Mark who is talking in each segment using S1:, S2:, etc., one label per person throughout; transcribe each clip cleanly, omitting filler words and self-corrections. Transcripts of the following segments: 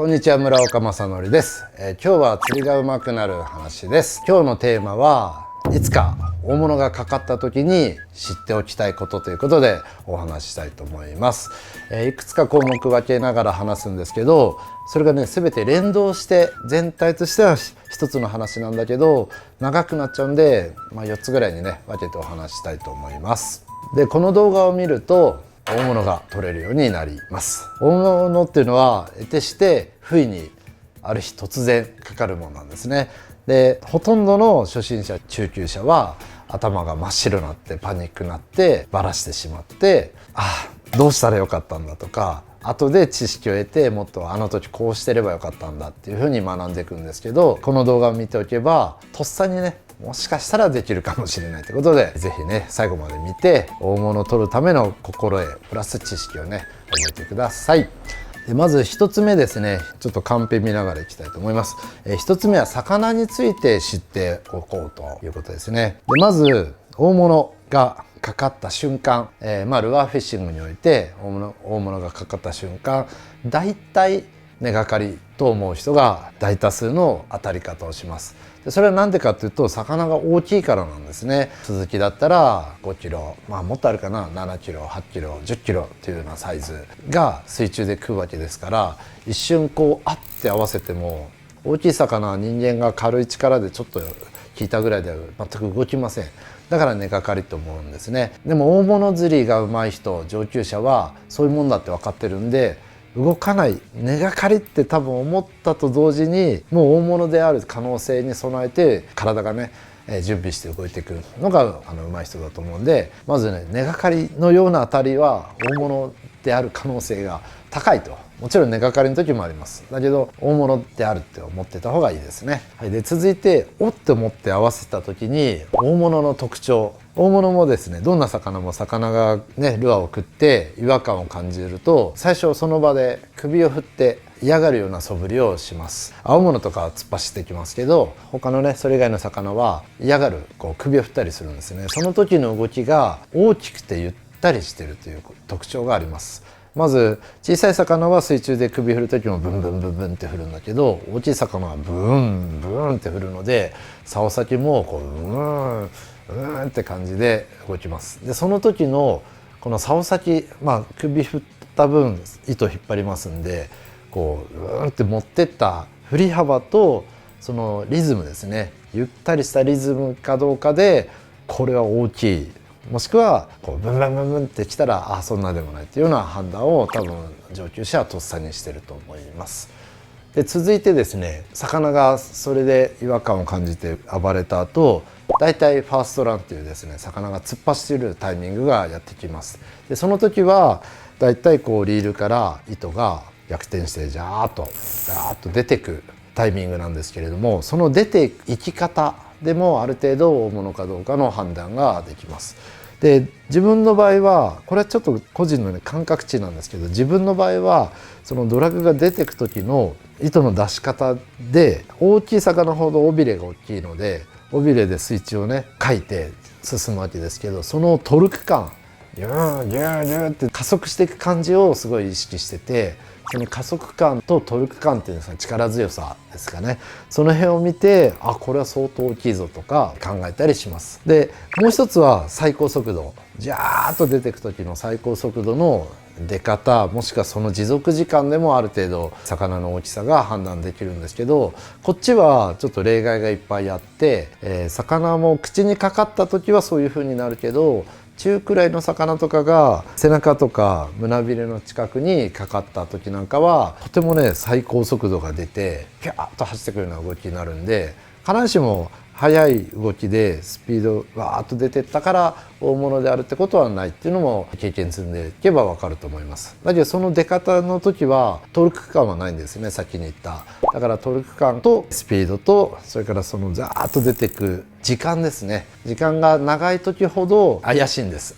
S1: こんにちは、村岡正則です。今日は釣りが上手くなる話です。今日のテーマはいつか大物がかかった時に知っておきたいことということでお話ししたいと思います。いくつか項目分けながら話すんですけど、それがね全て連動して全体としては一つの話なんだけど長くなっちゃうんで、4つぐらいにね分けてお話ししたいと思います。でこの動画を見ると大物が取れるようになります。大物っていうのは得てして不意にある日突然かかるものなんですね。でほとんどの初心者中級者は頭が真っ白になってパニックになってバラしてしまって、どうしたらよかったんだとか、後で知識を得てもっとあの時こうしてればよかったんだっていうふうに学んでいくんですけど、この動画を見ておけばとっさにねもしかしたらできるかもしれないということで、是非ね最後まで見て大物を取るための心得プラス知識をね覚えてください。でまず1つ目ですね、ちょっとカンペ見ながらいきたいと思います。1つ目は魚について知っておこうということですね。でまず大物がかかった瞬間、ルアーフィッシングにおいて大物がかかった瞬間、だいたい根がかりと思う人が大多数の当たり方をします。でそれは何でかというと魚が大きいからなんですね。スズキだったら5キロ、もっとあるかな、7キロ8キロ10キロというようなサイズが水中で食うわけですから、一瞬あって合わせても大きい魚は人間が軽い力でちょっと引いたぐらいでは全く動きません。だから根がかりと思うんですね。でも大物釣りが上手い人、上級者はそういうもんだって分かってるんで動かない、根がかりって多分思ったと同時にもう大物である可能性に備えて体がね準備して動いてくるのが上手い人だと思うんで、まずね根がかりのような当たりは大物である可能性が高いと。もちろん根がかりの時もあります。だけど大物であるって思ってた方がいいですね。で続いておって思って合わせた時に大物の特徴、大物もですねどんな魚も魚がねルアーを食って違和感を感じると最初その場で首を振って嫌がるような素振りをします。青物とかは突っ走ってきますけど、他のねそれ以外の魚は嫌がる首を振ったりするんですね。その時の動きが大きくてゆったりしているという特徴があります。まず小さい魚は水中で首振る時もブンブンブンブンって振るんだけど、大きい魚はブーンブーンって振るので竿先もうんって感じで動きます。でその時のこの竿先、首振った分糸引っ張りますんでうんって持ってった振り幅とそのリズムですね、ゆったりしたリズムかどうかでこれは大きい、もしくはブンブンブンブンってきたらそんなでもないっていうような判断を多分上級者はとっさにしてると思います。で続いてですね、魚がそれで違和感を感じて暴れた後、だいたいファーストランっていうですね魚が突っ走るタイミングがやってきます。でその時はだいたいリールから糸が逆転してジャーッと出てくタイミングなんですけれども、その出ていき方でもある程度大物かどうかの判断ができます。で自分の場合はこれはちょっと個人の、感覚値なんですけど、自分の場合はそのドラグが出てく時の糸の出し方で、大きい魚ほど尾びれが大きいので尾びれで水中をねかいて進むわけですけど、そのトルク感ギューギューギューって加速していく感じをすごい意識してて、その加速感とトルク感っていうのは力強さですかね、その辺を見てこれは相当大きいぞとか考えたりします。でもう一つは最高速度、ジャーッと出てく時の最高速度の出方、もしくはその持続時間でもある程度魚の大きさが判断できるんですけど、こっちはちょっと例外がいっぱいあって、魚も口にかかった時はそういう風になるけど、中くらいの魚とかが背中とか胸びれの近くにかかった時なんかはとてもね最高速度が出てピャーッと走ってくるような動きになるんで、必ずしも速い動きでスピードわーっと出てったから大物であるってことはないっていうのも経験積んでいけば分かると思います。だけどその出方の時はトルク感はないんですね、先に言った。だからトルク感とスピードとそれからそのザーッと出てく時間ですね、時間が長い時ほど怪しいんです。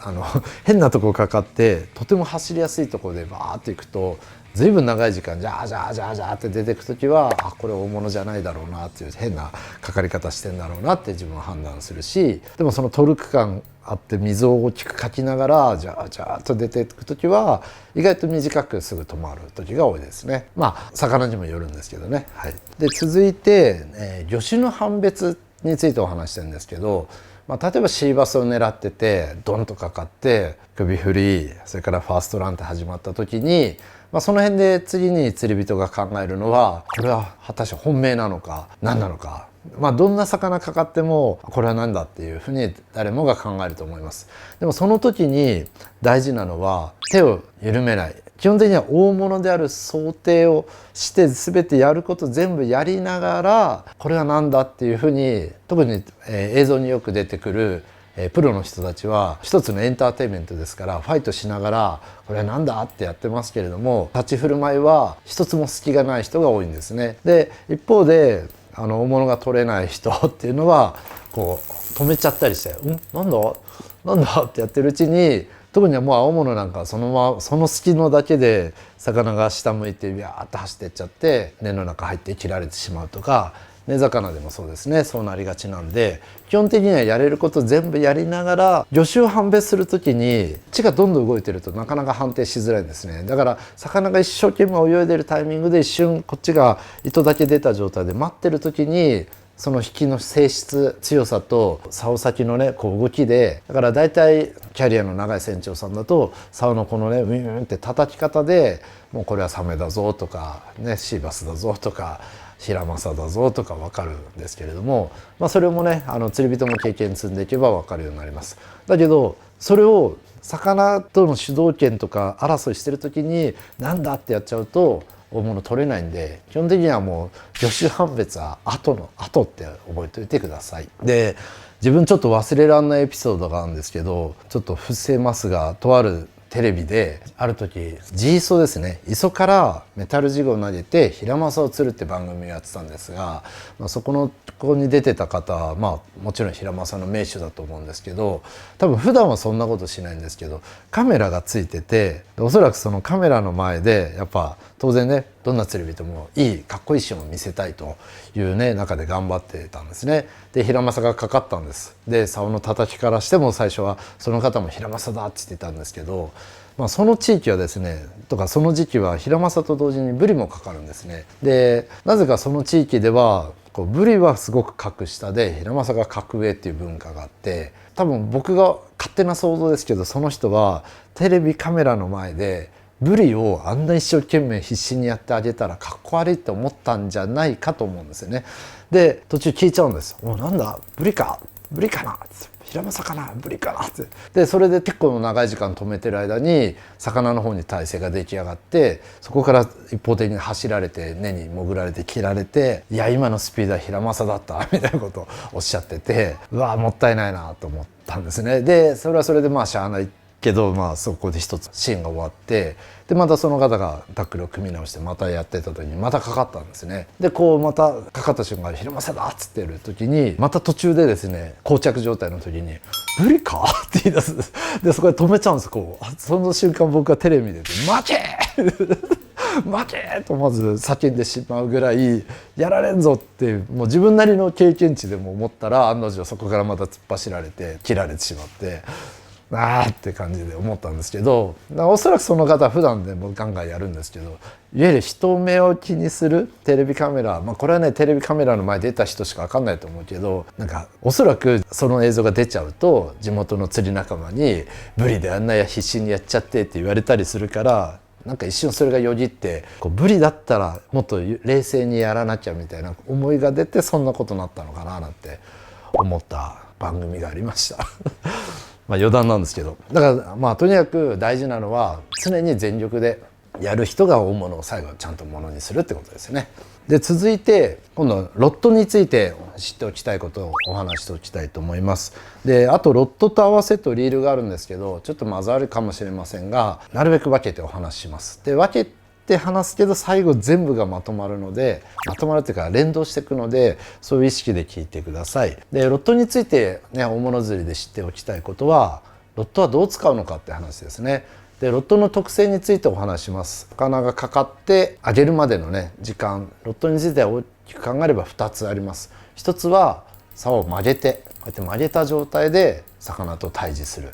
S1: 変なとこかかってとても走りやすいところでバーッといくとずいぶん長い時間ジャージャージャージャーって出てく時はこれ大物じゃないだろうなっていう変なかかり方してんだろうなって自分は判断するし、でもそのトルク感あって水を大きくかきながらジャージャーと出ていく時は意外と短くすぐ止まる時が多いですね。まあ魚にもよるんですけどね。はい、で続いて、魚種の判別についてお話してるんですけど、例えばシーバスを狙っててドンとかかって首振り、それからファーストランって始まった時に、その辺で次に釣り人が考えるのは、これは果たして本命なのか何なのか、どんな魚かかってもこれは何だっていうふうに誰もが考えると思います。でもその時に大事なのは手を緩めない。基本的には大物である想定をして全てやること全部やりながら、これは何だっていうふうに、特に、映像によく出てくるプロの人たちは一つのエンターテインメントですから、ファイトしながらこれはなんだってやってますけれども、立ち振る舞いは一つも隙がない人が多いんですね。で一方で大物が取れない人っていうのはこう止めちゃったりして「なんだなんだ?」ってやってるうちに、特にはもう青物なんかその隙のだけで魚が下向いてビャーッと走っていっちゃって根の中入って切られてしまうとか、根魚でもそうですね、そうなりがちなんで、基本的にはやれること全部やりながら、魚種を判別する時に血がどんどん動いてるとなかなか判定しづらいんですね。だから魚が一生懸命泳いでるタイミングで一瞬こっちが糸だけ出た状態で待ってる時に、その引きの性質強さと竿先のねこう動きで、だから大体キャリアの長い船長さんだと竿のこのねウィーンって叩き方で、もうこれはサメだぞとかね、シーバスだぞとかヒラマサだぞとか分かるんですけれども、それもね釣り人も経験積んでいけば分かるようになります。だけどそれを魚との主導権とか争いしてる時になんだってやっちゃうと大物取れないんで、基本的にはもう魚種判別は後って覚えておいてください。で自分ちょっと忘れらんないエピソードがあるんですけど、ちょっと伏せますが、とあるテレビである時ジーソですね、磯からメタルジグを投げてヒラマサを釣るって番組をやってたんですが、そこに出てた方はもちろんヒラマサの名手だと思うんですけど、多分普段はそんなことしないんですけど、カメラがついてて、おそらくそのカメラの前でやっぱ当然ね、どんな釣り人もいいかっこいいシーンを見せたいというね中で頑張ってたんですね。でヒラマサがかかったんです。で竿の叩きからしても最初はその方もヒラマサだって言ってたんですけど、その地域はですねとかその時期はヒラマサと同時にブリもかかるんですね。でなぜかその地域ではブリはすごく格下でヒラマサが格上っていう文化があって、多分僕が勝手な想像ですけど、その人はテレビカメラの前でブリをあんな一生懸命必死にやってあげたらかっこ悪いって思ったんじゃないかと思うんですよね。で途中聞いちゃうんです。なんだブリかなヒラマサかなブリかなって。でそれで結構長い時間止めてる間に魚の方に体勢が出来上がって、そこから一方的に走られて根に潜られて切られて、いや今のスピードはヒラマサだったみたいなことをおっしゃってて、うわもったいないなと思ったんですね。でそれはそれでしゃあないけど、そこで一つシーンが終わって、でまたその方がタックルを組み直してまたやってた時にまたかかったんですね。でまたかかった瞬間「ヒラマサだ!」っつってる時にまた途中でですね、膠着状態の時に「ブリか?」って言い出す。でそこで止めちゃうんです。その瞬間僕はテレビで「負け!」負けとまず叫んでしまうぐらい、やられんぞってもう自分なりの経験値でも思ったら、案の定そこからまた突っ走られて切られてしまって。って感じで思ったんですけど、おそらくその方は普段でもガンガンやるんですけど、いわゆる人目を気にするテレビカメラ、これはねテレビカメラの前出た人しか分かんないと思うけど、おそらくその映像が出ちゃうと地元の釣り仲間に「ブリであんな必死にやっちゃって」って言われたりするから、一瞬それがよぎってブリだったらもっと冷静にやらなきゃみたいな思いが出て、そんなことになったのかななんて思った番組がありました。余談なんですけど、だからとにかく大事なのは常に全力でやる人が大物を最後ちゃんとものにするってことですよね。で続いて今度はロッドについて知っておきたいことをお話しておきたいと思います。であとロッドと合わせとリールがあるんですけど、ちょっと混ざるかもしれませんが、なるべく分けてお話しします。で分けて話すけど最後全部がまとまるので、まとまるっていうか連動していくので、そういう意識で聞いてください。でロッドについてね、大物釣りで知っておきたいことは、ロッドはどう使うのかって話ですね。でロッドの特性についてお話します。魚がかかって上げるまでのね時間、ロッドについては大きく考えれば2つあります。1つは竿を曲げて、こうやって曲げた状態で魚と対峙する。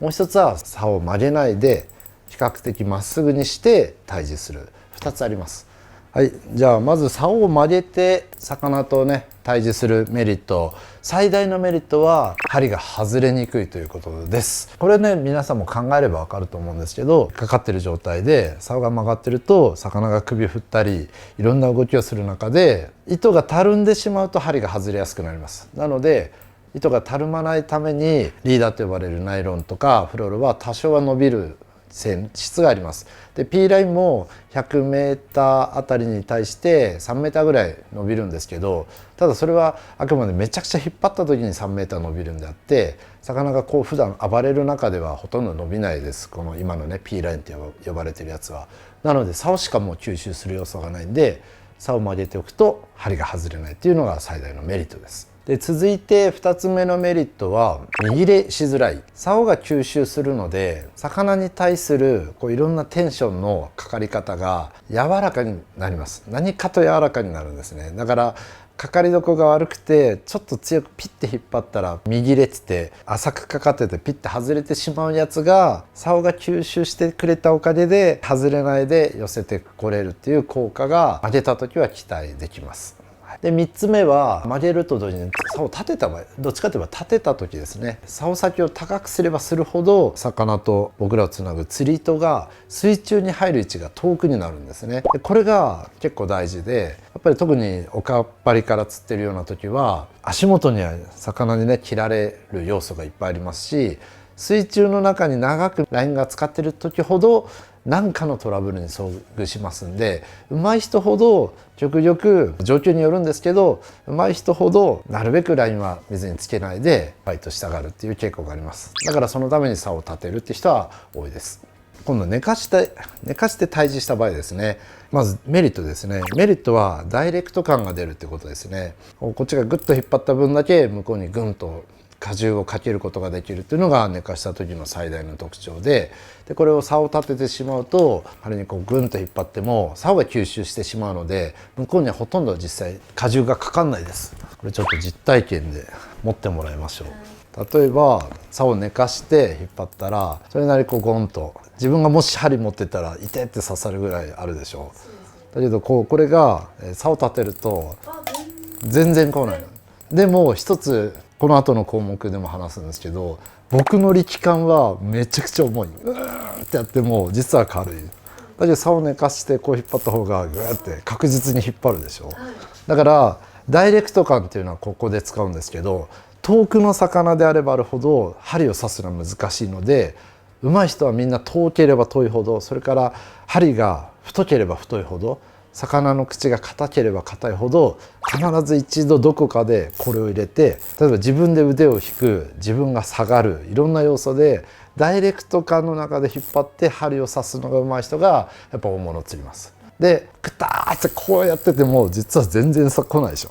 S1: もう一つは竿を曲げないで比較的まっすぐにして対峙する。2つあります。はい、じゃあまず竿を曲げて魚とね対峙するメリット、最大のメリットは針が外れにくいということです。これね皆さんも考えればわかると思うんですけど、かかってる状態で竿が曲がってると魚が首を振ったりいろんな動きをする中で糸がたるんでしまうと針が外れやすくなります。なので糸がたるまないためにリーダーと呼ばれるナイロンとかフロールは多少は伸びる性質があります。で P ラインも 100m あたりに対して 3m ぐらい伸びるんですけど、ただそれはあくまでめちゃくちゃ引っ張った時に 3m 伸びるんであって、魚がこう普段暴れる中ではほとんど伸びないです。この今のね P ラインって呼ばれてるやつは。なので竿しかもう吸収する要素がないんで、竿を曲げておくと針が外れないっていうのが最大のメリットです。で続いて2つ目のメリットは身切れしづらい。竿が吸収するので魚に対するこういろんなテンションのかかり方が柔らかになります。何かと柔らかになるんですね。だからかかりどこが悪くてちょっと強くピッて引っ張ったら身切れってて浅くかかっててピッて外れてしまうやつが竿が吸収してくれたおかげで外れないで寄せてこれるっていう効果が曲げた時は期待できます。で3つ目は曲げると同時に竿を立てた場合、どっちかといえば立てた時ですね。竿先を高くすればするほど魚と僕らをつなぐ釣り糸が水中に入る位置が遠くになるんですね。でこれが結構大事で、やっぱり特におかっぱりから釣ってるような時は足元には魚にね切られる要素がいっぱいありますし、水中の中に長くラインが使ってる時ほど何かのトラブルに遭遇しますんで、上手い人ほど極力状況によるんですけど、上手い人ほどなるべくラインは水につけないでファイトしたがるっていう傾向があります。だからそのために竿を立てるって人は多いです。今度寝かして対峙した場合ですね。まずメリットですね。メリットはダイレクト感が出るってことですね。こっちがグッと引っ張った分だけ向こうにグンと荷重をかけることができるっていうのが寝かした時の最大の特徴で、これを竿を立ててしまうとあれにこうグンと引っ張っても竿が吸収してしまうので、向こうにはほとんど実際荷重がかかんないです。これちょっと実体験で持ってもらいましょう。例えば竿を寝かして引っ張ったらそれなりこうゴンと、自分がもし針持ってたら痛って刺さるぐらいあるでしょう。だけどこれが竿を立てると全然来ない。でも一つこの後の項目でも話すんですけど、僕の力感はめちゃくちゃ重い。うーんってやっても実は軽い。だけど竿を寝かしてこう引っ張った方がグーって確実に引っ張るでしょ。だからダイレクト感っていうのはここで使うんですけど、遠くの魚であればあるほど針を刺すのは難しいので、上手い人はみんな遠ければ遠いほど、それから針が太ければ太いほど、魚の口が硬ければ硬いほど必ず一度どこかでこれを入れて、例えば自分で腕を引く、自分が下がる、いろんな要素でダイレクト感の中で引っ張って針を刺すのが上手い人がやっぱ大物を釣ります。でクターってこうやってても実は全然来ないでしょ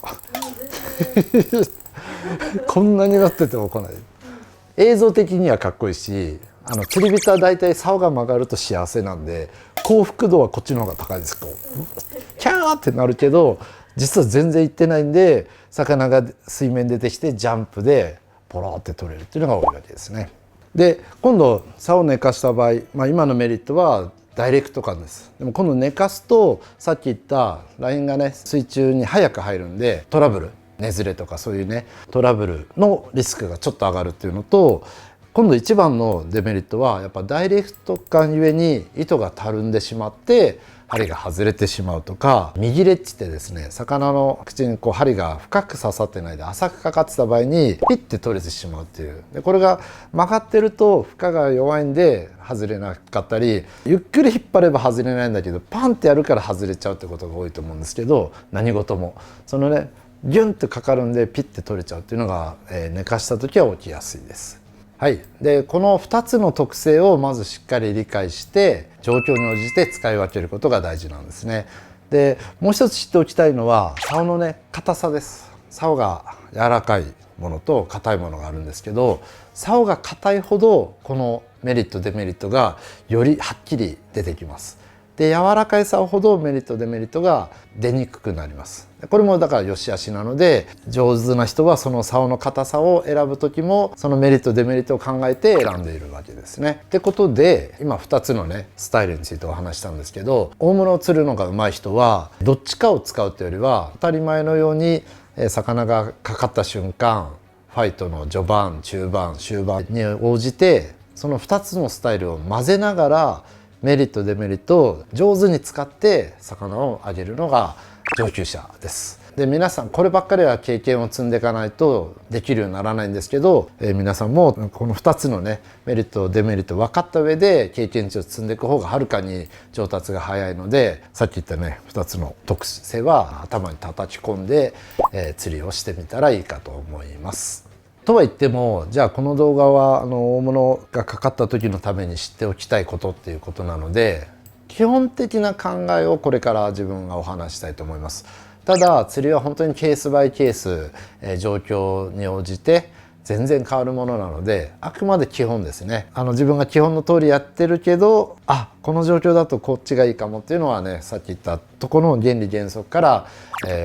S1: こんなになってても来ない。映像的にはかっこいいし、釣り人は大体竿が曲がると幸せなんで幸福度はこっちの方が高いです。こうキャーってなるけど実は全然いってないんで、魚が水面出てきてジャンプでポロって取れるっていうのが多いわけですね。で今度竿を寝かした場合、今のメリットはダイレクト感です。でも今度寝かすとさっき言ったラインがね水中に早く入るんでトラブル、ねずれとかそういうねトラブルのリスクがちょっと上がるっていうのと、今度一番のデメリットはやっぱダイレクト感ゆえに糸がたるんでしまって針が外れてしまうとか、身切れって言ってですね、魚の口にこう針が深く刺さってないで浅くかかってた場合にピッて取れてしまうっていう。でこれが曲がってると負荷が弱いんで外れなかったり、ゆっくり引っ張れば外れないんだけどパンってやるから外れちゃうってことが多いと思うんですけど、何事もそのねギュンってかかるんでピッて取れちゃうっていうのが、寝かした時は起きやすいです。はい、でこの2つの特性をまずしっかり理解して状況に応じて使い分けることが大事なんですね。でもう一つ知っておきたいのは竿のね硬さです。竿が柔らかいものと硬いものがあるんですけど、竿が硬いほどこのメリットデメリットがよりはっきり出てきます。で柔らかい竿ほどメリットデメリットが出にくくなります。これもだから良し悪しなので、上手な人はその竿の硬さを選ぶ時もそのメリットデメリットを考えて選んでいるわけですね。ってことで今2つのねスタイルについてお話したんですけど、大物を釣るのが上手い人はどっちかを使うというよりは、当たり前のように魚がかかった瞬間、ファイトの序盤中盤終盤に応じてその2つのスタイルを混ぜながらメリットデメリットを上手に使って魚をあげるのが上級者です。で皆さんこればっかりは経験を積んでいかないとできるようにならないんですけど、皆さんもこの2つのねメリットデメリット分かった上で経験値を積んでいく方がはるかに上達が早いので、さっき言ったね2つの特性は頭に叩き込んで、釣りをしてみたらいいかと思います。とは言っても、じゃあこの動画は大物がかかった時のために知っておきたいことっていうことなので、基本的な考えをこれから自分がお話したいと思います。ただ釣りは本当にケースバイケース、状況に応じて全然変わるものなので、あくまで基本ですね。自分が基本の通りやってるけど、この状況だとこっちがいいかもっていうのはね、さっき言ったところの原理原則から、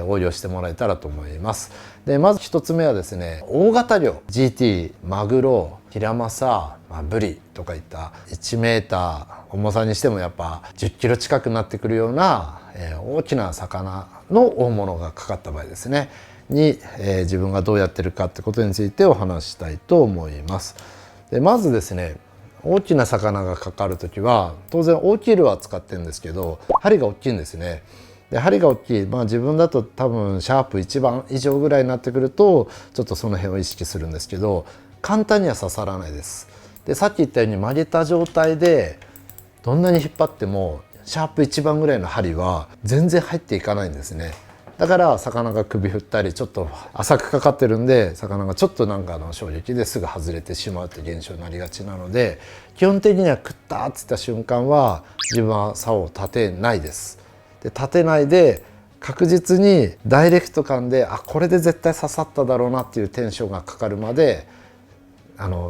S1: 応用してもらえたらと思います。でまず1つ目はですね、大型魚 GT、マグロ、ヒラマサ、ブリとかいった1メーター重さにしてもやっぱ10キロ近くなってくるような、大きな魚の大物がかかった場合ですねに、自分がどうやってるかってことについてお話したいと思います。でまずですね、大きな魚がかかる時は当然大きいルアー使ってるんですけど、針が大きいんですね。で針が大きい、自分だと多分シャープ1番以上ぐらいになってくるとちょっとその辺を意識するんですけど、簡単には刺さらないです。でさっき言ったように曲げた状態でどんなに引っ張ってもシャープ1番ぐらいの針は全然入っていかないんですね。だから魚が首振ったりちょっと浅くかかってるんで、魚がちょっとなんかの衝撃ですぐ外れてしまうって現象になりがちなので、基本的には食ったっつった瞬間は自分は竿を立てないです。で立てないで確実にダイレクト感でこれで絶対刺さっただろうなっていうテンションがかかるまで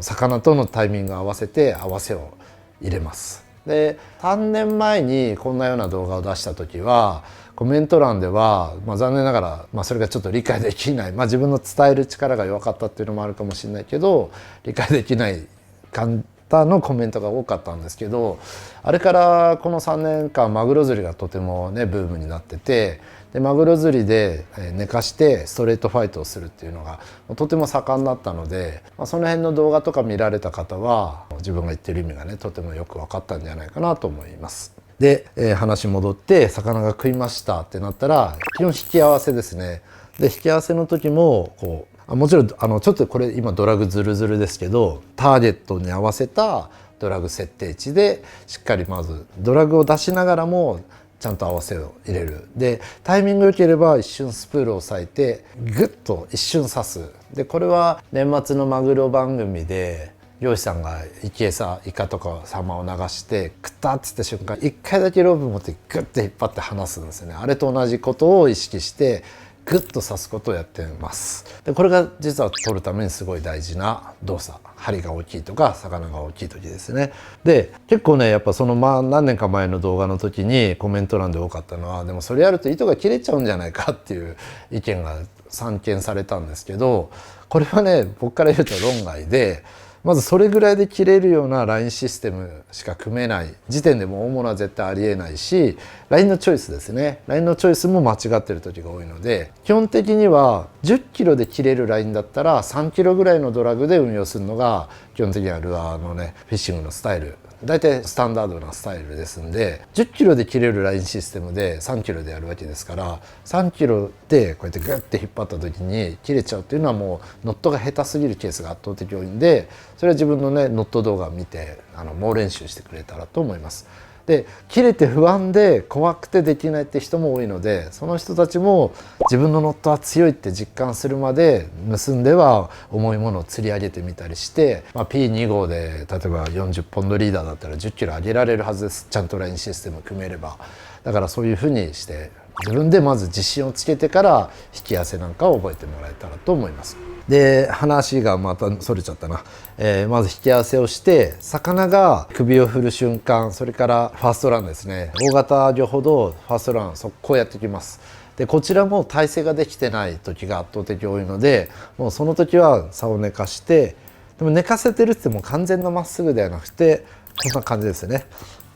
S1: 魚とのタイミングを合わせて合わせを入れます。で3年前にこんなような動画を出した時はコメント欄では、残念ながら、それがちょっと理解できない、自分の伝える力が弱かったっていうのもあるかもしれないけど、理解できない方のコメントが多かったんですけど、あれからこの3年間マグロ釣りがとてもねブームになってて、でマグロ釣りで寝かしてストレートファイトをするっていうのがとても盛んだったので、その辺の動画とか見られた方は自分が言ってる意味がねとてもよく分かったんじゃないかなと思います。で、話戻って魚が食いましたってなったら基本引き合わせですね。で引き合わせの時ももちろんちょっとこれ今ドラグズルズルですけど、ターゲットに合わせたドラグ設定値でしっかりまずドラグを出しながらもちゃんと合わせを入れる。でタイミング良ければ一瞬スプールを押さえてグッと一瞬刺す。でこれは年末のマグロ番組で漁師さんが生き餌イカとかサンマを流して食ったっつった瞬間1回だけロープ持ってグッて引っ張って離すんですよね。あれと同じことを意識してグッと刺すことをやってます。でこれが実は取るためにすごい大事な動作、針が大きいとか魚が大きい時ですね。で結構ねやっぱその何年か前の動画の時にコメント欄で多かったのは、でもそれやると糸が切れちゃうんじゃないかっていう意見が散見されたんですけど、これはね僕から言うと論外で、まずそれぐらいで切れるようなラインシステムしか組めない時点でもう大物は絶対ありえないし、ラインのチョイスですね、ラインのチョイスも間違ってる時が多いので、基本的には10キロで切れるラインだったら3キロぐらいのドラグで運用するのが基本的にはルアーのねフィッシングのスタイル、大体スタンダードなスタイルですんで、10キロで切れるラインシステムで3キロでやるわけですから、3キロでこうやってグッて引っ張った時に切れちゃうっていうのはもうノットが下手すぎるケースが圧倒的多いんで、それは自分のねノット動画を見て猛練習してくれたらと思います。で切れて不安で怖くてできないって人も多いので、その人たちも自分のノットは強いって実感するまで結んでは重いものを釣り上げてみたりして、P2 号で例えば40ポンドリーダーだったら10キロ上げられるはずです。ちゃんとラインシステム組めれば。だからそういうふうにして自分でまず自信をつけてから引き合わせなんかを覚えてもらえたらと思います。で話がまたそれちゃったな、まず引き合わせをして魚が首を振る瞬間、それからファーストランですね。大型魚ほどファーストラン速攻やってきます。でこちらも体勢ができてない時が圧倒的多いので、もうその時は竿を寝かして、でも寝かせてるってもう完全なまっすぐではなくてこんな感じですね。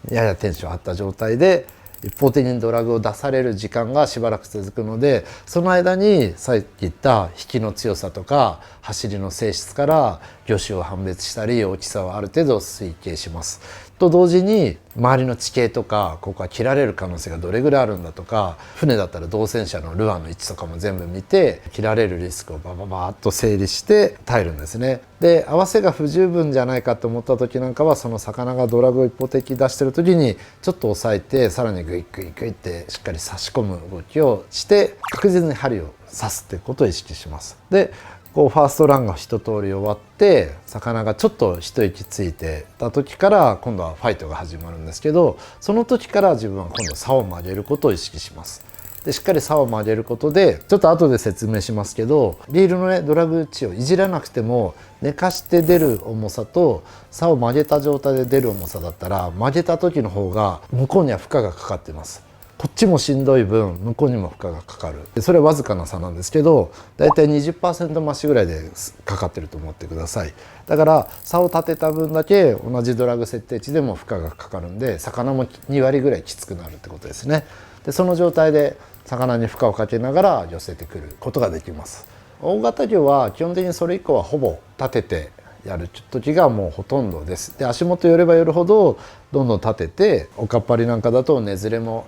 S1: ややテンション張った状態で一方的にドラグを出される時間がしばらく続くので、その間にさっき言った引きの強さとか走りの性質から魚種を判別したり大きさをある程度推計します。と同時に周りの地形とかここは切られる可能性がどれぐらいあるんだとか、船だったら導船車のルアーの位置とかも全部見て切られるリスクをバババーッと整理して耐えるんですね。で合わせが不十分じゃないかと思った時なんかは、その魚がドラグを一方的に出してる時にちょっと押さえてさらにグイグイグイってしっかり差し込む動きをして確実に針を刺すっていうことを意識します。でこうファーストランが一通り終わって魚がちょっと一息ついてた時から今度はファイトが始まるんですけど、その時から自分は今度竿を曲げることを意識します。でしっかり竿を曲げることで、ちょっと後で説明しますけど、リールのねドラグ打ちをいじらなくても寝かして出る重さと竿を曲げた状態で出る重さだったら、曲げた時の方が向こうには負荷がかかっています。こっちもしんどい分向こうにも負荷がかかる。それはわずかな差なんですけど、だいたい 20% 増しぐらいでかかってると思ってください。だから竿を立てた分だけ同じドラグ設定値でも負荷がかかるんで、魚も2割ぐらいきつくなるってことですね。でその状態で魚に負荷をかけながら寄せてくることができます。大型魚は基本的にそれ以降はほぼ立ててやる時がもうほとんどです。で足元寄れば寄るほどどんどん立てて、おかっぱりなんかだとねずれの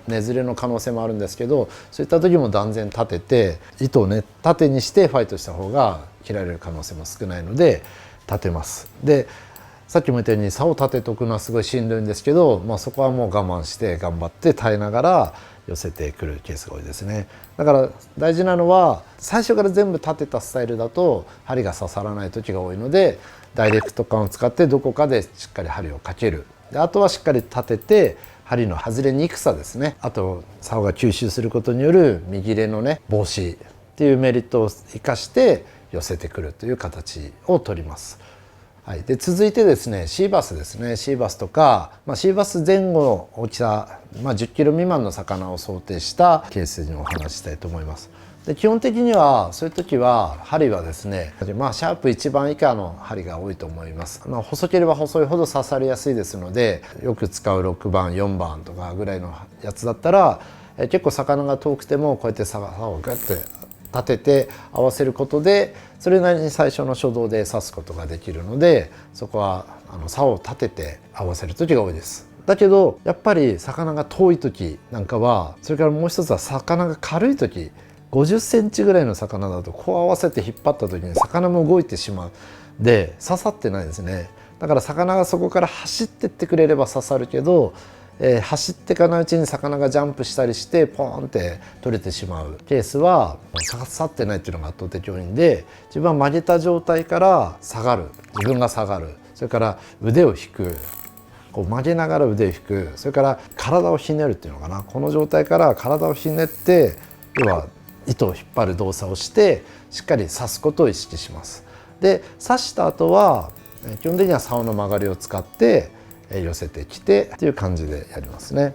S1: 可能性もあるんですけど、そういった時も断然立てて糸をね縦にしてファイトした方が切られる可能性も少ないので立てます。でさっきも言ったように竿を立てておくのはすごいしんどいんですけど、そこはもう我慢して頑張って耐えながら寄せてくるケースが多いですね。だから大事なのは最初から全部立てたスタイルだと針が刺さらない時が多いので、ダイレクト感を使ってどこかでしっかり針をかける。であとはしっかり立てて針の外れにくさですね。あと竿が吸収することによる見切れのね防止っていうメリットを生かして寄せてくるという形を取ります。はい、で続いてですねシーバスですね。シーバスとか、シーバス前後の大きさ、10キロ未満の魚を想定したケースにお話ししたいと思います。で基本的にはそういう時は針はですね、シャープ1番以下の針が多いと思います。細ければ細いほど刺されやすいですので、よく使う6番4番とかぐらいのやつだったら結構魚が遠くてもこうやって竿をグッて立てて合わせることでそれなりに最初の初動で刺すことができるので、そこは竿を立てて合わせる時が多いです。だけどやっぱり魚が遠い時なんかは、それからもう一つは魚が軽い時、50センチぐらいの魚だとこう合わせて引っ張った時に魚も動いてしまうで刺さってないですね。だから魚がそこから走ってってくれれば刺さるけど、走っていかないうちに魚がジャンプしたりしてポーンって取れてしまうケースは刺さってないっていうのが圧倒的多いんで、自分は曲げた状態から下がる、自分が下がる、それから腕を引く、こう曲げながら腕を引く、それから体をひねるっていうのかな、この状態から体をひねって要は糸を引っ張る動作をしてしっかり刺すことを意識します。で刺した後は基本的には竿の曲がりを使って寄せてきてっていう感じでやりますね。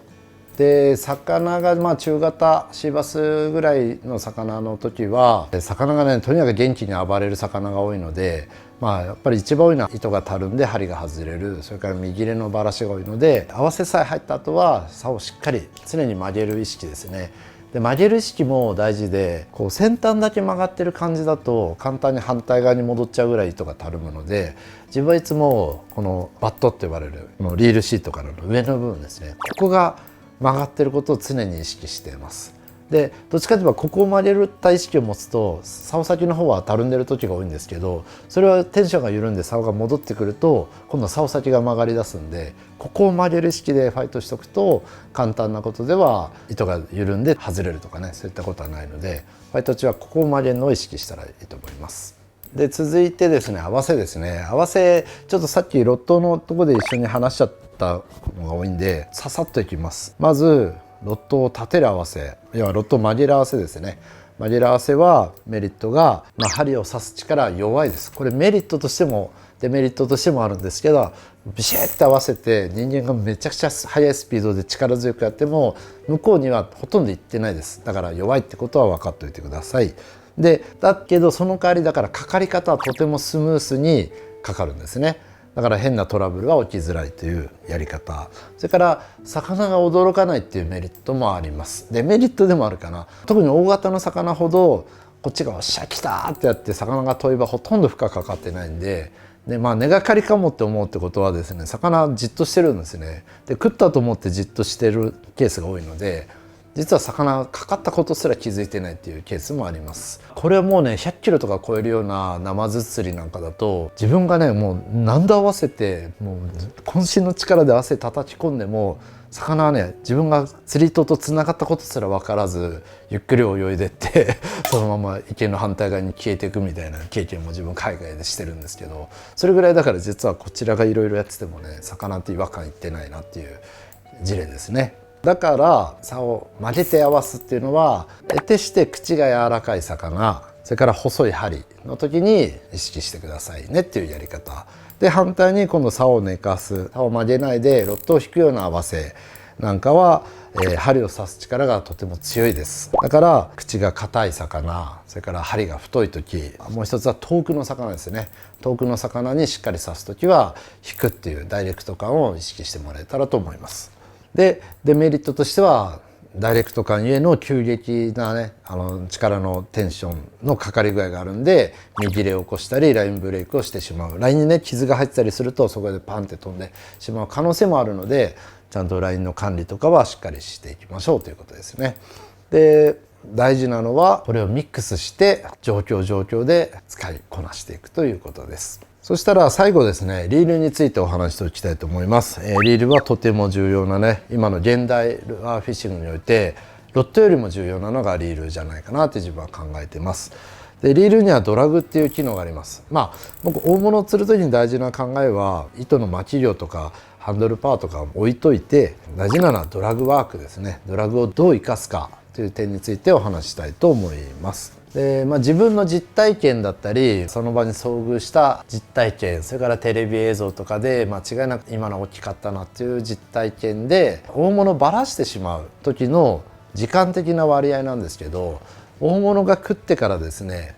S1: で魚が中型シーバスぐらいの魚の時は魚がねとにかく元気に暴れる魚が多いので、やっぱり一番多いのは糸がたるんで針が外れる、それから見切れのばらしが多いので、合わせさえ入った後は竿をしっかり常に曲げる意識ですね。で曲げる意識も大事で、こう先端だけ曲がってる感じだと簡単に反対側に戻っちゃうぐらい糸がたるむので、自分はいつもこのバットって呼ばれるこのリールシートからの上の部分ですね、ここが曲がってることを常に意識しています。でどっちかといえばここを曲げるった意識を持つと竿先の方はたるんでる時が多いんですけど、それはテンションが緩んで竿が戻ってくると今度は竿先が曲がり出すんで、ここを曲げる意識でファイトしておくと簡単なことでは糸が緩んで外れるとかね、そういったことはないので、ファイト中はここを曲げるのを意識したらいいと思います。で続いてですね合わせですね。合わせちょっとさっきロットのとこで一緒に話しちゃったのが多いんでささっといきます。まずロットを立てる合わせ、要はロットを紛らわせですね。紛らわせはメリットが、針を刺す力は弱いです。これメリットとしてもデメリットとしてもあるんですけど、ビシッて合わせて人間がめちゃくちゃ速いスピードで力強くやっても向こうにはほとんど行ってないです。だから弱いってことは分かっておいてください。でだけどその代わりだからかかり方はとてもスムースにかかるんですね。だから変なトラブルは起きづらいというやり方、それから魚が驚かないっていうメリットもあります。デメリットでもあるかな。特に大型の魚ほどこっちが「おっしゃ来た!」ってやって魚が飛べばほとんど負荷かかってないんで、根がかりかもって思うってことはですね、魚じっとしてるんですね。で食ったと思ってじっとしてるケースが多いので、実は魚かかったことすら気づいてないっていうケースもあります。これはもうね100キロとか超えるようなナマズ釣りなんかだと、自分がねもう何度合わせてもう渾身の力で汗叩き込んでも魚はね自分が釣り糸とつながったことすら分からずゆっくり泳いでってそのまま池の反対側に消えていくみたいな経験も自分海外でしてるんですけど、それぐらいだから実はこちらがいろいろやっててもね魚って違和感いってないなっていう事例ですね。だから竿を曲げて合わすっていうのは得てして口が柔らかい魚、それから細い針の時に意識してくださいねっていうやり方で、反対に今度竿を寝かす、竿を曲げないでロットを引くような合わせなんかは、針を刺す力がとても強いです。だから口が硬い魚、それから針が太い時、もう一つは遠くの魚ですね。遠くの魚にしっかり刺す時は引くっていうダイレクト感を意識してもらえたらと思います。でデメリットとしてはダイレクト感ゆえの急激なね力のテンションのかかり具合があるんで、見切れを起こしたりラインブレイクをしてしまう、ラインにね傷が入ってたりするとそこでパンって飛んでしまう可能性もあるので、ちゃんとラインの管理とかはしっかりしていきましょうということですね。で大事なのはこれをミックスして状況で使いこなしていくということです。そしたら最後ですね、リールについてお話しておきたいと思います。リールはとても重要なね、今の現代ルアーフィッシングにおいてロッドよりも重要なのがリールじゃないかなって自分は考えています。でリールにはドラグっていう機能があります。僕大物を釣る時に大事な考えは糸の巻き量とかハンドルパワーとか置いといて、大事なのはドラグワークですね。ドラグをどう生かすかという点についてお話ししたいと思います。で自分の実体験だったりその場に遭遇した実体験、それからテレビ映像とかで間違いなく今の大きかったなっていう実体験で大物をばらしてしまう時の時間的な割合なんですけど、大物が食ってからですね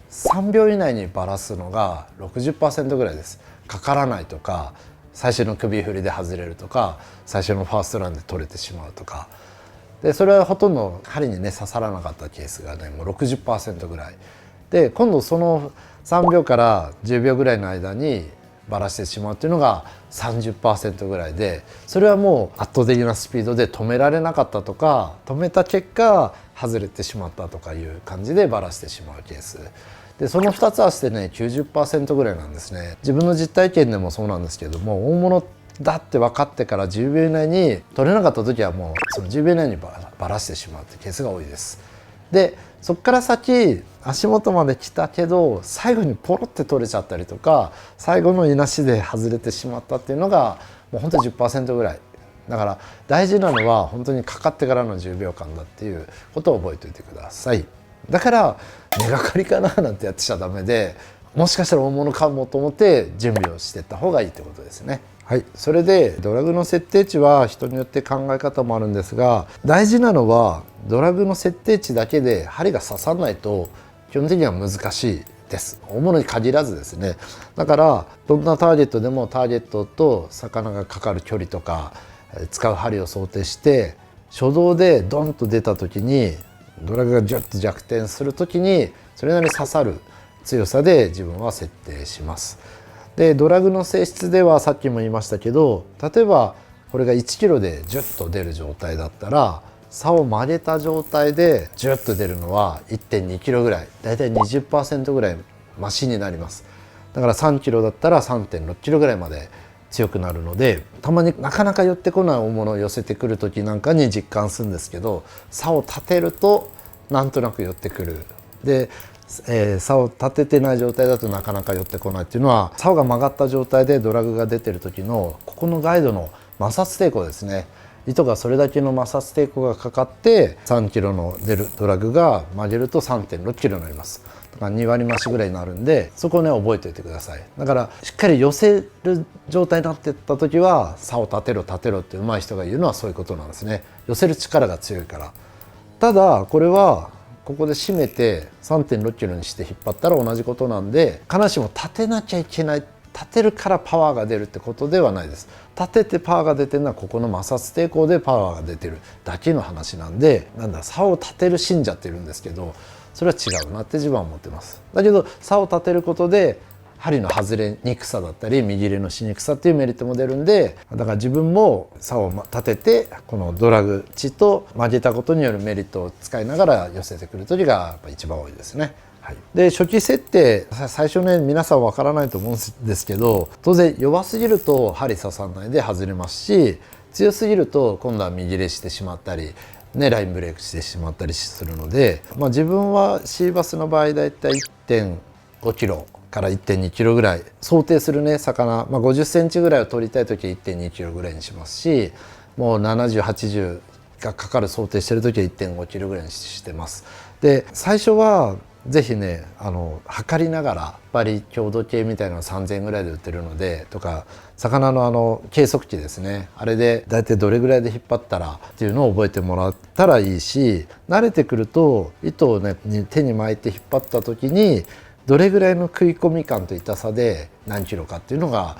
S1: 3秒以内にばらすのが 60% ぐらいです。かからないとか、最初の首振りで外れるとか、最初のファーストランで取れてしまうとかで、それはほとんど針にね刺さらなかったケースがねもう 60% ぐらいで、今度その3秒から10秒ぐらいの間にばらしてしまうっていうのが 30% ぐらいで、それはもう圧倒的なスピードで止められなかったとか、止めた結果外れてしまったとかいう感じでばらしてしまうケースで、その2つ合わせてね 90% ぐらいなんですね。自分の実体験でもそうなんですけども、大物だって分かってから10秒以内に取れなかった時はもうその10秒以内にばらしてしまうってケースが多いです。でそこから先足元まで来たけど最後にポロって取れちゃったりとか、最後のいなしで外れてしまったっていうのがもう本当に 10% ぐらいだから、大事なのは本当にかかってからの10秒間だっていうことを覚えておいてください。だから根がかりかななんてやってちゃダメで、もしかしたら大物かもと思って準備をしていった方がいいってことですね。はい、それでドラグの設定値は人によって考え方もあるんですが、大事なのはドラグの設定値だけで針が刺さらないと基本的には難しいです。大物に限らずですね。だからどんなターゲットでもターゲットと魚がかかる距離とか使う針を想定して、初動でドンと出た時にドラグがジュッと逆転する時にそれなりに刺さる強さで自分は設定します。でドラグの性質ではさっきも言いましたけど、例えばこれが1キロでジュッと出る状態だったら、竿を曲げた状態でジュッと出るのは 1.2 キロぐらい、だいたい 20% ぐらいマシになります。だから3キロだったら 3.6 キロぐらいまで強くなるので、たまになかなか寄ってこない大物を寄せてくる時なんかに実感するんですけど、竿を立てるとなんとなく寄ってくる。で竿を立ててない状態だとなかなか寄ってこないっていうのは、竿が曲がった状態でドラグが出てる時のここのガイドの摩擦抵抗ですね。糸がそれだけの摩擦抵抗がかかって3キロの出るドラグが曲げると 3.6 キロになります。だから2割増しぐらいになるんで、そこをね覚えておいてください。だからしっかり寄せる状態になっていった時は竿を立てろ立てろって上手い人が言うのはそういうことなんですね。寄せる力が強いから。ただこれはここで締めて 3.6 キロにして引っ張ったら同じことなんで、必ずしも立てなきゃいけない、立てるからパワーが出るってことではないです。立ててパワーが出てるのはここの摩擦抵抗でパワーが出てるだけの話なんで、竿を立てる信者っているんですけど、それは違うなって自分は思ってます。だけど竿を立てることで針の外れにくさだったり右入れのしにくさっていうメリットも出るんで、だから自分も竿を立ててこのドラグ値と曲げたことによるメリットを使いながら寄せてくる時がやっぱ一番多いですね。はい、で初期設定最初ね皆さんわからないと思うんですけど、当然弱すぎると針刺さないで外れますし、強すぎると今度は右入れしてしまったりね、ラインブレークしてしまったりするので、自分はシーバスの場合だいたい 1.5 キロから 1.2 キロぐらい想定するね魚、50センチぐらいを取りたい時は 1.2 キロぐらいにしますし、もう70、80がかかる想定してる時は 1.5 キロぐらいにしてます。で最初はぜひね測りながら、やっぱり強度計みたいなの3000円ぐらいで売ってるのでとか、魚の計測器ですね、あれでだいたいどれぐらいで引っ張ったらっていうのを覚えてもらったらいいし、慣れてくると糸をね手に巻いて引っ張った時にどれぐらいの食い込み感と痛さで何キロかっていうのが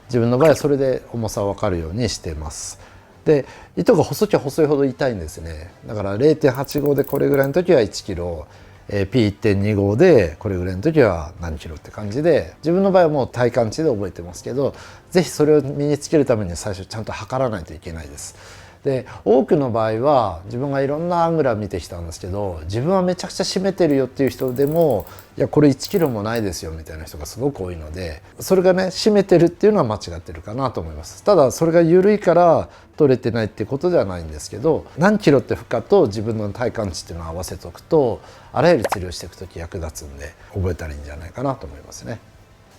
S1: 自分の場合はそれで重さを分かるようにしてます。で糸が細きゃ細いほど痛いんですね。だから 0.85 でこれぐらいの時は1キロ、P1.25 でこれぐらいの時は何キロって感じで、自分の場合はもう体感値で覚えてますけど、是非それを身につけるために最初ちゃんと測らないといけないです。で多くの場合は自分がいろんなアングラ見てきたんですけど、自分はめちゃくちゃ締めてるよっていう人でも、いやこれ1キロもないですよみたいな人がすごく多いので、それがね締めてるっていうのは間違ってるかなと思います。ただそれが緩いから取れてないってことではないんですけど、何キロって負荷と自分の体感値っていうのを合わせておくと、あらゆる治療していく時役立つんで覚えたらいいんじゃないかなと思いますね。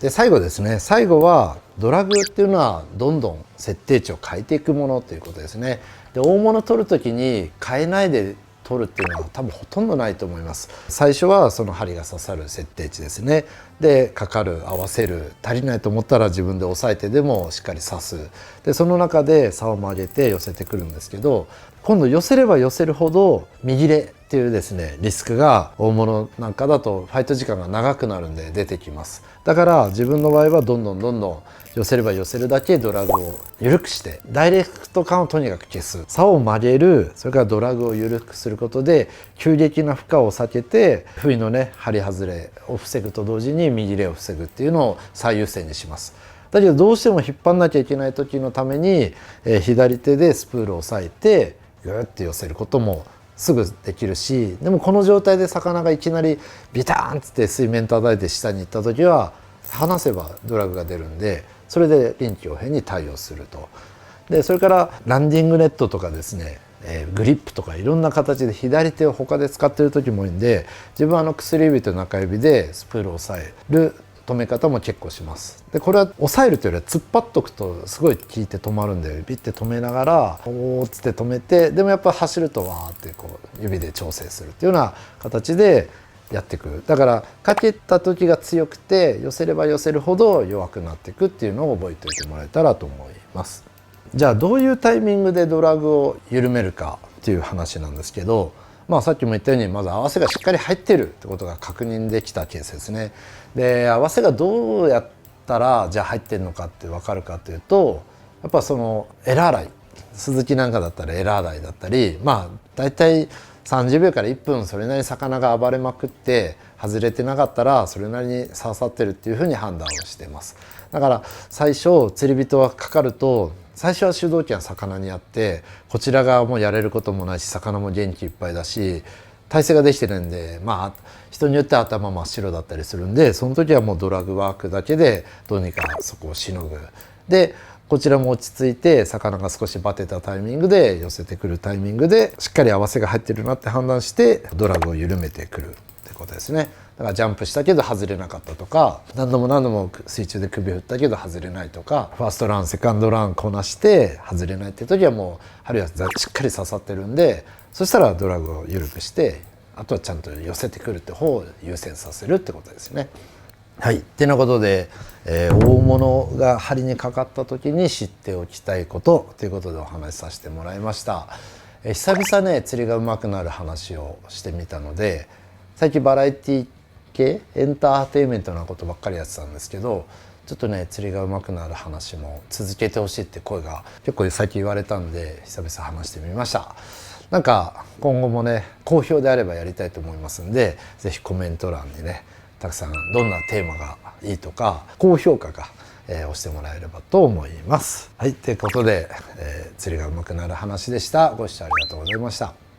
S1: で最後ですね、最後はドラグっていうのはどんどん設定値を変えていくものということですね。で大物取る時に変えないで取るっていうのは多分ほとんどないと思います。最初はその針が刺さる設定値ですね。でかかる、合わせる、足りないと思ったら自分で押さえてでもしっかり刺す。でその中で竿を曲げて寄せてくるんですけど、今度寄せれば寄せるほど右入れっていうですねリスクが大物なんかだとファイト時間が長くなるんで出てきます。だから自分の場合はどんどん寄せれば寄せるだけドラグを緩くして、ダイレクト感をとにかく消す、竿を曲げる、それからドラグを緩くすることで急激な負荷を避けて不意のね針外れを防ぐと同時に右入れを防ぐっていうのを最優先にします。だけどどうしても引っ張んなきゃいけない時のために、左手でスプールを押さえてグーッて寄せることもすぐできるし、でもこの状態で魚がいきなりビターンって水面叩いて下に行った時は離せばドラグが出るんで、それで臨機応変に対応すると。でそれからランディングネットとかですね、グリップとかいろんな形で左手を他で使ってる時も多いんで、自分は薬指と中指でスプールを押さえる止め方も結構します。でこれは押さえるというよりは突っ張っとくとすごい効いて止まるんで、ビッて止めながらおーっつって止めて、でもやっぱ走るとわーってこう指で調整するっていうような形でやっていく。だからかけた時が強くて寄せれば寄せるほど弱くなっていくっていうのを覚えておいてもらえたらと思います。じゃあどういうタイミングでドラグを緩めるかっていう話なんですけど、さっきも言ったようにまず合わせがしっかり入ってるってことが確認できたケースですね。で合わせがどうやったらじゃあ入ってるのかって分かるかというと、やっぱそのエラーライ、鈴木なんかだったらエラーライだったり、だいたい30秒から1分それなりに魚が暴れまくって外れてなかったらそれなりに刺さってるっていうふうに判断をしています。だから最初釣り人はかかると最初は主導権は魚にあって、こちら側もやれることもないし魚も元気いっぱいだし体勢ができてるんで、人によっては頭真っ白だったりするんで、その時はもうドラグワークだけでどうにかそこをしのぐ。でこちらも落ち着いて魚が少しバテたタイミングで寄せてくるタイミングでしっかり合わせが入ってるなって判断してドラグを緩めてくるってことですね。からジャンプしたけど外れなかったとか、何度も水中で首振ったけど外れないとか、ファーストランセカンドランこなして外れないっていう時はもう針はしっかり刺さってるんで、そしたらドラグを緩くして、あとはちゃんと寄せてくるって方を優先させるってことですね。はい、ってなことで、大物が針にかかった時に知っておきたいことということでお話しさせてもらいました。久々ね釣りが上手くなる話をしてみたので、最近バラエティ系エンターテインメントなことばっかりやってたんですけど、ちょっとね釣りが上手くなる話も続けてほしいって声が結構最近言われたんで、久々話してみました。なんか今後もね好評であればやりたいと思いますんで、是非コメント欄にねたくさんどんなテーマがいいとか高評価が、押してもらえればと思います。はい、ということで、釣りが上手くなる話でした。ご視聴ありがとうございました。